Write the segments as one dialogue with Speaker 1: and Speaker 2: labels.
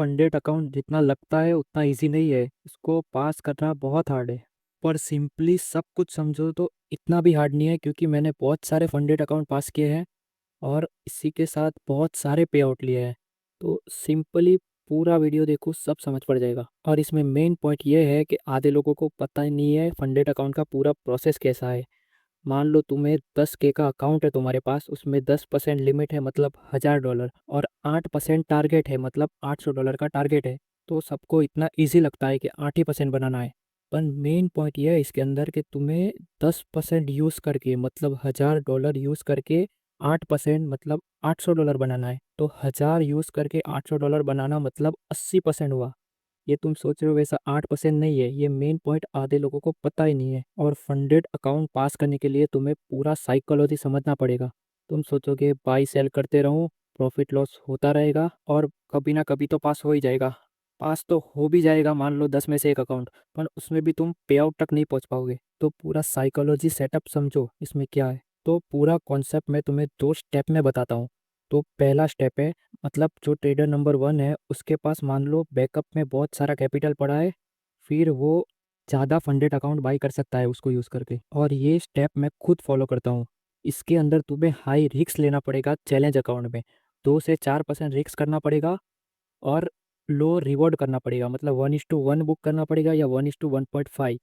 Speaker 1: Funded account जितना लगता है उतना इजी नहीं है। इसको पास करना बहुत हार्ड है। पर सिंपली सब कुछ समझो तो इतना भी हार्ड नहीं है, क्योंकि मैंने बहुत सारे फंडेड अकाउंट पास किए हैं और इसी के साथ बहुत सारे पे आउट लिए हैं। तो सिंपली पूरा वीडियो देखो, सब समझ पड़ जाएगा। और इसमें मेन पॉइंट ये है कि आधे लोगों को पता ही नहीं है फंडेड अकाउंट का पूरा प्रोसेस कैसा है। मान लो तुम्हें 10K का अकाउंट है तुम्हारे पास, उसमें 10% लिमिट है मतलब $1000, और 8% टारगेट है मतलब $800 का टारगेट है। तो सबको इतना इजी लगता है कि 8% बनाना है। पर मेन पॉइंट यह है इसके अंदर कि तुम्हें 10% यूज़ करके मतलब $1000 यूज़ करके 8% मतलब $800 बनाना है। तो 1000 यूज़ करके $800 बनाना मतलब 80% हुआ। ये तुम सोच रहे हो वैसा 8% नहीं है, ये मेन पॉइंट आधे लोगों को पता ही नहीं है। और फंडेड अकाउंट पास करने के लिए तुम्हें पूरा साइकोलॉजी समझना पड़ेगा। तुम सोचोगे बाई सेल करते रहूं, प्रॉफिट लॉस होता रहेगा और कभी ना कभी तो पास हो ही जाएगा। पास तो हो भी जाएगा, मान लो 10 में से एक अकाउंट, पर उसमें भी तुम पे आउट तक नहीं पहुंच पाओगे। तो पूरा साइकोलॉजी सेटअप समझो इसमें क्या है। तो पूरा कॉन्सेप्ट मैं तुम्हें 2 स्टेप में बताता हूँ। तो पहला स्टेप है, मतलब जो ट्रेडर नंबर 1 है उसके पास मान लो बैकअप में बहुत सारा कैपिटल पड़ा है, फिर वो ज़्यादा फंडेड अकाउंट बाई कर सकता है उसको यूज़ करके। और ये स्टेप मैं खुद फॉलो करता हूँ। इसके अंदर तुम्हें हाई रिस्क लेना पड़ेगा चैलेंज अकाउंट में, 2 से 4% रिस्क करना पड़ेगा, और लो रिवॉर्ड करना पड़ेगा, मतलब 1:1 बुक करना पड़ेगा या 1:1.5,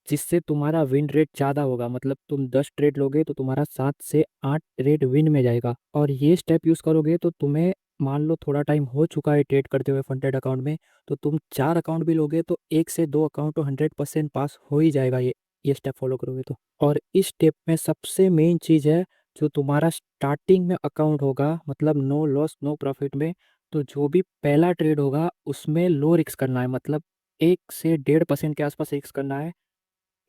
Speaker 1: जिससे तुम्हारा विन रेट ज़्यादा होगा। मतलब तुम 10 ट्रेड लोगे तो तुम्हारा 7 से 8 ट्रेड विन में जाएगा। और ये स्टेप यूज़ करोगे तो तुम्हें, मान लो थोड़ा टाइम हो चुका है ट्रेड करते हुए फंडेड अकाउंट में, तो तुम 4 अकाउंट भी लोगे तो 1 से 2 अकाउंट तो 100% पास हो ही जाएगा, ये स्टेप फॉलो करोगे तो। और इस स्टेप में सबसे मेन चीज़ है, जो तुम्हारा स्टार्टिंग में अकाउंट होगा मतलब नो लॉस नो प्रॉफिट में, तो जो भी पहला ट्रेड होगा उसमें लो रिस्क करना है, मतलब 1 से 1.5% के आसपास रिस्क करना है।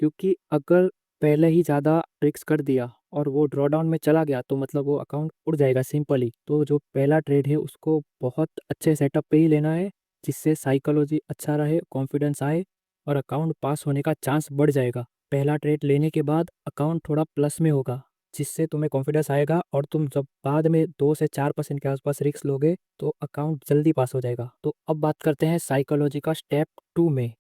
Speaker 1: क्योंकि अगर पहले ही ज़्यादा रिस्क कर दिया और वो ड्रॉ डाउन में चला गया तो मतलब वो अकाउंट उड़ जाएगा सिंपली। तो जो पहला ट्रेड है उसको बहुत अच्छे सेटअप पे ही लेना है, जिससे साइकोलॉजी अच्छा रहे, कॉन्फिडेंस आए और अकाउंट पास होने का चांस बढ़ जाएगा। पहला ट्रेड लेने के बाद अकाउंट थोड़ा प्लस में होगा, जिससे तुम्हें कॉन्फिडेंस आएगा, और तुम जब बाद में 2 से 4% के आसपास रिस्क लोगे तो अकाउंट जल्दी पास हो जाएगा। तो अब बात करते हैं साइकोलॉजी का स्टेप 2 में।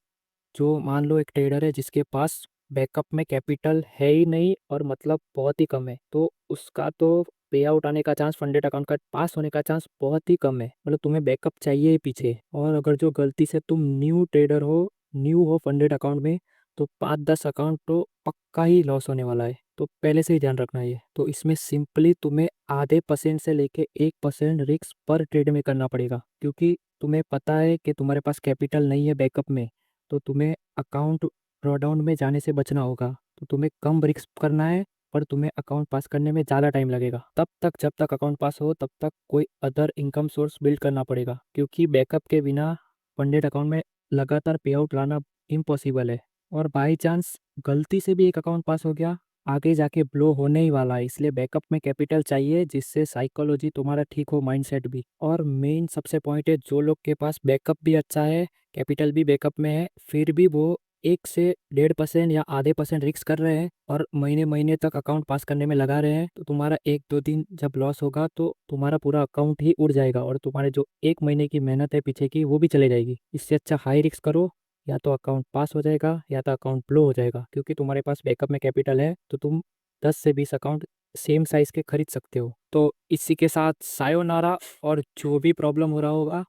Speaker 1: जो मान लो एक ट्रेडर है जिसके पास बैकअप में कैपिटल है ही नहीं और मतलब बहुत ही कम है, तो उसका तो पे आउट आने का चांस, फंडेड अकाउंट का पास होने का चांस बहुत ही कम है। मतलब तुम्हें बैकअप चाहिए ही पीछे। और अगर जो गलती से तुम न्यू ट्रेडर हो, न्यू हो फंडेड अकाउंट में, तो 5-10 अकाउंट तो पक्का ही लॉस होने वाला है। तो पहले से ही ध्यान रखना ये। तो इसमें सिंपली तुम्हें आधे परसेंट से लेके 1% रिस्क पर ट्रेड में करना पड़ेगा, क्योंकि तुम्हें पता है कि तुम्हारे पास कैपिटल नहीं है बैकअप में, तो तुम्हें अकाउंट ड्रॉडाउन में जाने से बचना होगा। तो तुम्हें कम रिस्क करना है, पर तुम्हें अकाउंट पास करने में ज़्यादा टाइम लगेगा। तब तक जब तक अकाउंट पास हो तब तक कोई अदर इनकम सोर्स बिल्ड करना पड़ेगा, क्योंकि बैकअप के बिना फंडेड अकाउंट में लगातार पे आउट लाना इम्पॉसिबल है। और बाई चांस गलती से भी एक अकाउंट पास हो गया, आगे जाके ब्लो होने ही वाला है। इसलिए बैकअप में कैपिटल चाहिए, जिससे साइकोलॉजी तुम्हारा ठीक हो, माइंडसेट भी। और मेन सबसे पॉइंट है, जो लोग के पास बैकअप भी अच्छा है, कैपिटल भी बैकअप में है, फिर भी वो 1 से 1.5% या आधे परसेंट रिस्क कर रहे हैं और महीने महीने तक अकाउंट पास करने में लगा रहे हैं, तो तुम्हारा 1-2 दिन जब लॉस होगा तो तुम्हारा पूरा अकाउंट ही उड़ जाएगा, और तुम्हारे जो 1 महीने की मेहनत है पीछे की वो भी चले जाएगी। इससे अच्छा हाई रिस्क करो, या तो अकाउंट पास हो जाएगा या तो अकाउंट ब्लो हो जाएगा। क्योंकि तुम्हारे पास बैकअप में कैपिटल है तो तुम 10 से 20 अकाउंट सेम साइज के खरीद सकते हो। तो इसी के साथ सायोनारा। और जो भी प्रॉब्लम हो रहा होगा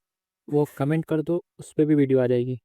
Speaker 1: वो कमेंट कर दो, उस पर भी वीडियो आ जाएगी।